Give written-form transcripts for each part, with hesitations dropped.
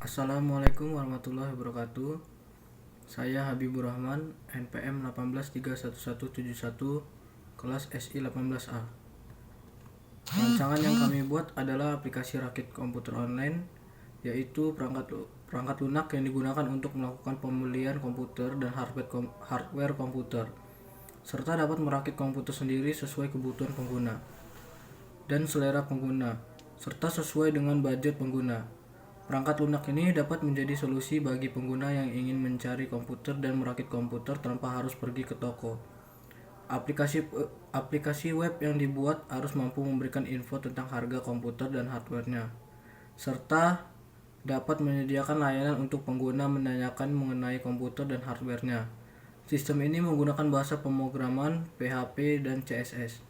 Assalamualaikum warahmatullahi wabarakatuh. Saya Habibur Rahman, NPM 18311171, kelas SI 18A. Rancangan yang kami buat adalah aplikasi rakit komputer online, yaitu perangkat lunak yang digunakan untuk melakukan pembelian komputer dan hardware komputer, serta dapat merakit komputer sendiri sesuai kebutuhan pengguna dan selera pengguna, serta sesuai dengan budget pengguna. Perangkat lunak ini dapat menjadi solusi bagi pengguna yang ingin mencari komputer dan merakit komputer tanpa harus pergi ke toko. Aplikasi web yang dibuat harus mampu memberikan info tentang harga komputer dan hardware-nya, serta dapat menyediakan layanan untuk pengguna menanyakan mengenai komputer dan hardware-nya. Sistem ini menggunakan bahasa pemrograman PHP dan CSS.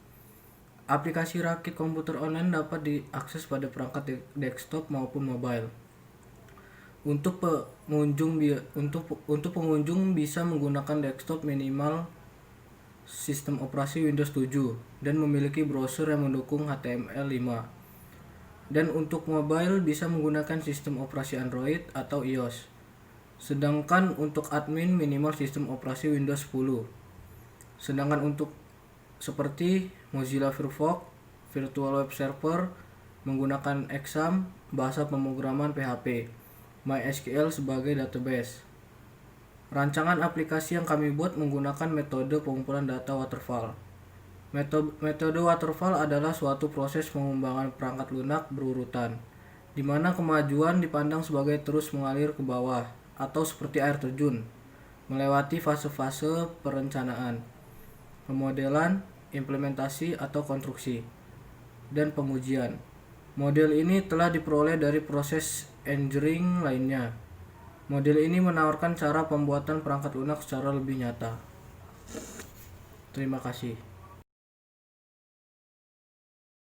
Aplikasi rakit komputer online dapat diakses pada perangkat desktop maupun mobile. Untuk pengunjung bisa menggunakan desktop minimal sistem operasi Windows 7 dan memiliki browser yang mendukung HTML5. Dan untuk mobile bisa menggunakan sistem operasi Android atau iOS. Sedangkan untuk admin minimal sistem operasi Windows 10. Sedangkan untuk seperti Mozilla Firefox, Virtual Web Server menggunakan Exam, bahasa pemrograman PHP, MySQL sebagai database. Rancangan aplikasi yang kami buat menggunakan metode pengumpulan data waterfall. Metode waterfall adalah suatu proses pengembangan perangkat lunak berurutan, di mana kemajuan dipandang sebagai terus mengalir ke bawah atau seperti air terjun, melewati fase-fase perencanaan, pemodelan, implementasi atau konstruksi, dan pengujian. Model ini telah diperoleh dari proses engineering lainnya. Model ini menawarkan cara pembuatan perangkat lunak secara lebih nyata. Terima kasih.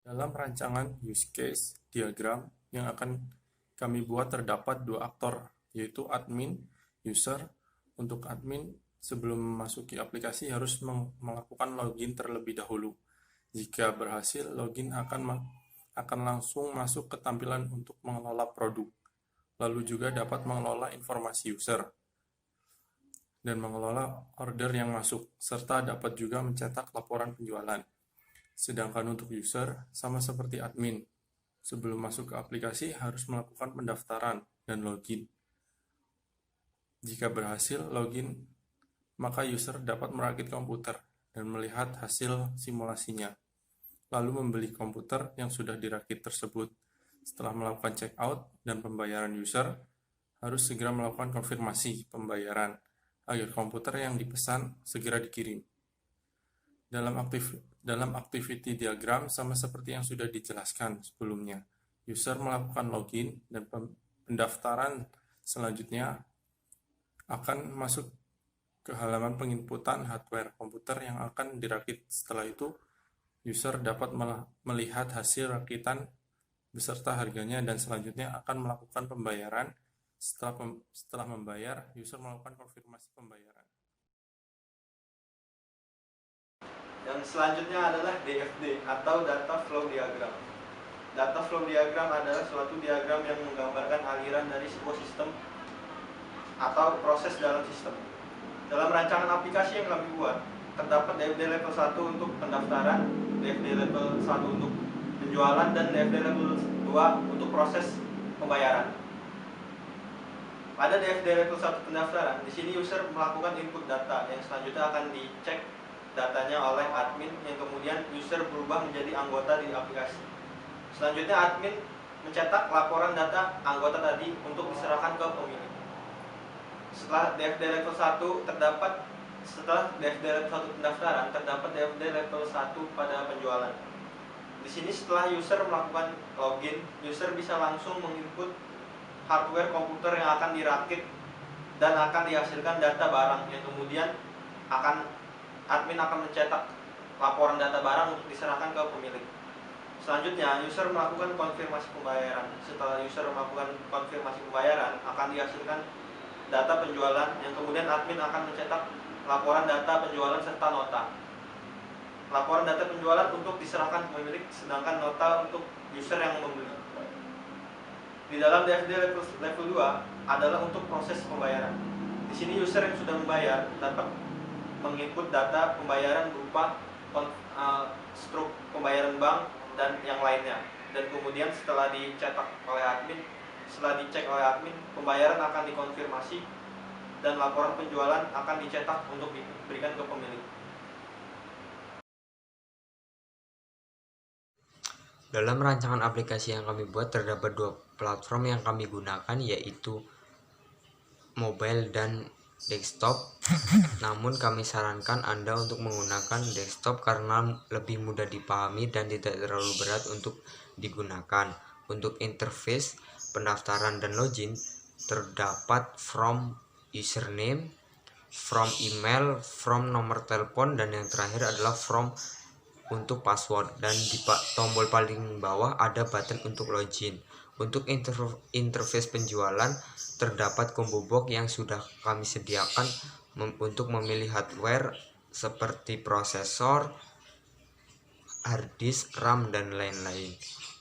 Dalam rancangan use case diagram yang akan kami buat terdapat dua aktor, yaitu admin, user. Untuk admin, sebelum memasuki aplikasi harus melakukan login terlebih dahulu. Jika berhasil, login akan langsung masuk ke tampilan untuk mengelola produk. Lalu juga dapat mengelola informasi user dan mengelola order yang masuk, serta dapat juga mencetak laporan penjualan. Sedangkan untuk user, sama seperti admin. Sebelum masuk ke aplikasi harus melakukan pendaftaran dan login. Jika berhasil login, maka user dapat merakit komputer dan melihat hasil simulasinya, lalu membeli komputer yang sudah dirakit tersebut. Setelah melakukan check out dan pembayaran user, harus segera melakukan konfirmasi pembayaran agar komputer yang dipesan segera dikirim. Dalam activity diagram sama seperti yang sudah dijelaskan sebelumnya. User melakukan login dan pendaftaran selanjutnya akan masuk ke halaman penginputan hardware komputer yang akan dirakit. Setelah itu, user dapat melihat hasil rakitan beserta harganya dan selanjutnya akan melakukan pembayaran. Setelah membayar, user melakukan konfirmasi pembayaran. Yang selanjutnya adalah DFD atau Data Flow Diagram. Data Flow Diagram adalah suatu diagram yang menggambarkan aliran dari sebuah sistem atau proses dalam sistem. Dalam rancangan aplikasi yang kami buat, terdapat DFD level 1 untuk pendaftaran, DFD level 1 untuk penjualan, dan DFD level 2 untuk proses pembayaran. Pada DFD level 1 pendaftaran, di sini user melakukan input data yang selanjutnya akan dicek datanya oleh admin, yang kemudian user berubah menjadi anggota di aplikasi. Selanjutnya admin mencetak laporan data anggota tadi untuk diserahkan ke pemilik. Setelah DFD level 1 pendaftaran, terdapat DFD level 1 pada penjualan. Di sini setelah user melakukan login, user bisa langsung menginput hardware komputer yang akan dirakit dan akan dihasilkan data barang, yang kemudian admin akan mencetak laporan data barang untuk diserahkan ke pemilik. Selanjutnya, user melakukan konfirmasi pembayaran. Setelah user melakukan konfirmasi pembayaran, akan dihasilkan data penjualan, yang kemudian admin akan mencetak laporan data penjualan serta nota. Laporan data penjualan untuk diserahkan pemilik, sedangkan nota untuk user yang membeli. Di dalam DFD level 2 adalah untuk proses pembayaran. Di sini user yang sudah membayar dapat menginput data pembayaran berupa struk pembayaran bank dan yang lainnya. Dan kemudian setelah dicek oleh admin, pembayaran akan dikonfirmasi dan laporan penjualan akan dicetak untuk diberikan ke pemilik. Dalam rancangan aplikasi yang kami buat terdapat dua platform yang kami gunakan, yaitu mobile dan desktop. Namun kami sarankan Anda untuk menggunakan desktop karena lebih mudah dipahami dan tidak terlalu berat untuk digunakan. Untuk interface pendaftaran dan login terdapat from username, from email, from nomor telepon, dan yang terakhir adalah from untuk password, dan di tombol paling bawah ada button untuk login. Untuk interface penjualan terdapat combo box yang sudah kami sediakan untuk memilih hardware seperti prosesor, hard disk, RAM, dan lain-lain.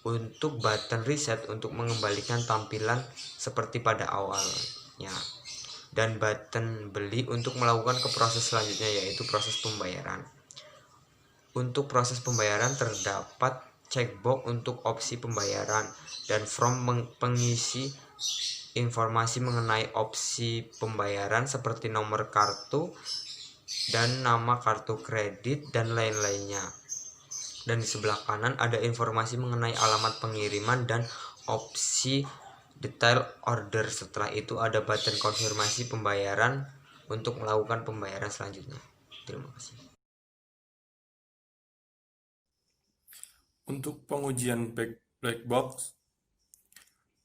Untuk button reset untuk mengembalikan tampilan seperti pada awalnya, dan button beli untuk melakukan ke proses selanjutnya, yaitu proses pembayaran. Untuk proses pembayaran terdapat checkbox untuk opsi pembayaran dan form pengisi informasi mengenai opsi pembayaran seperti nomor kartu dan nama kartu kredit dan lain-lainnya. Dan di sebelah kanan ada informasi mengenai alamat pengiriman dan opsi detail order. Setelah itu ada button konfirmasi pembayaran untuk melakukan pembayaran selanjutnya. Terima kasih. Untuk pengujian black box,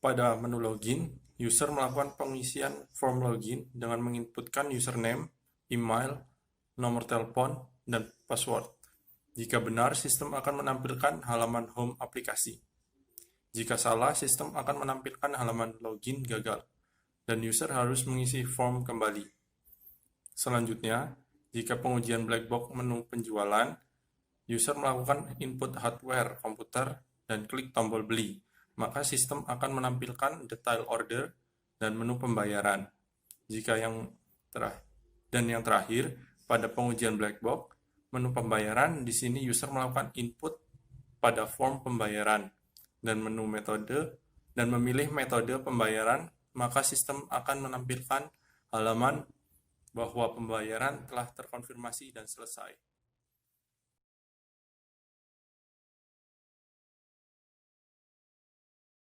pada menu login, user melakukan pengisian form login dengan menginputkan username, email, nomor telepon, dan password. Jika benar, sistem akan menampilkan halaman home aplikasi. Jika salah, sistem akan menampilkan halaman login gagal, dan user harus mengisi form kembali. Selanjutnya, jika pengujian black box menu penjualan, user melakukan input hardware komputer dan klik tombol beli, maka sistem akan menampilkan detail order dan menu pembayaran. Yang terakhir, pada pengujian black box menu pembayaran, di sini user melakukan input pada form pembayaran dan menu metode dan memilih metode pembayaran, maka sistem akan menampilkan halaman bahwa pembayaran telah terkonfirmasi dan selesai.